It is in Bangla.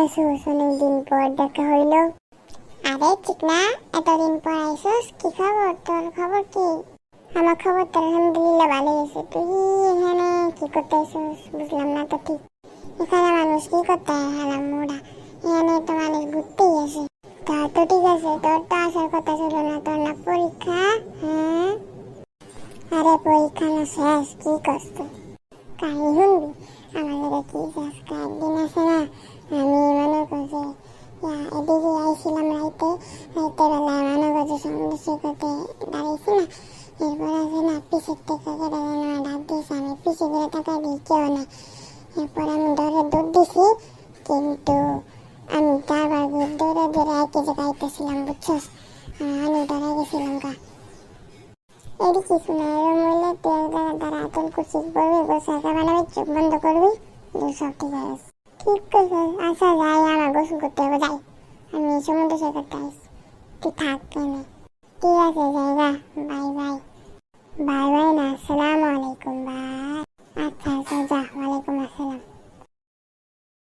আছিস? অনেকদিন পর দেখা হইল। আরে চিকনা, এতদিন পর আইসস, কি খবর? তোর খবর কি? আমার খবর তো আলহামদুলিল্লাহ ভালোই আছে। তুই এখানে কি করতে আছিস? বুঝলাম না তো ঠিক। এখানে মানুষ কি করতে হয় হারাম মোড়া? এখানে তো মানুষ ঘুরতেই আসে। তা তো ঠিক আছে, তোর তো আসার কথা ছিল না। তোর না পরীক্ষা? হ্যাঁ, আরে পরীক্ষা না শেষ, কি করছ? কাহি শুনবি আমাদের কি আজকে একদিন আছে না, আমি মনে করছি এদিকে আইছিলাম রাইতে বেলায় মনে করছি সমুদ্র সৈকতে দাঁড়িয়েছি না, এরপর আছে না পিছের থেকে কেটে ডাক দিয়েছে। আমি পিছিয়ে ঘুরে তাকাই দিই কেউ না। এরপর আমি দৌড় দিছি, কিন্তু আমি তারপর দৌড়ে একই জায়গায় আইতেছিলাম, বুঝছস? আমি ডরে গেছিলাম গা। এর কিছু না, এরম হইলে তুই এক জায়গায় দাঁড়া, তোর কুচিক পড়বি, বসে একা বানাবি, চোখ বন্ধ করবি, সব ঠিক হয়ে গেছে। ঠিক আছে, আচ্ছা যাই, আমার গোসল করতে হবে, যাই। আমি সমুদ্র সৈকতে আইছি, তুই থাক কেনে। ঠিক আছে, জায়গা, বাই বাই। বাই বাই না, আসসালামু আলাইকুম, বাই।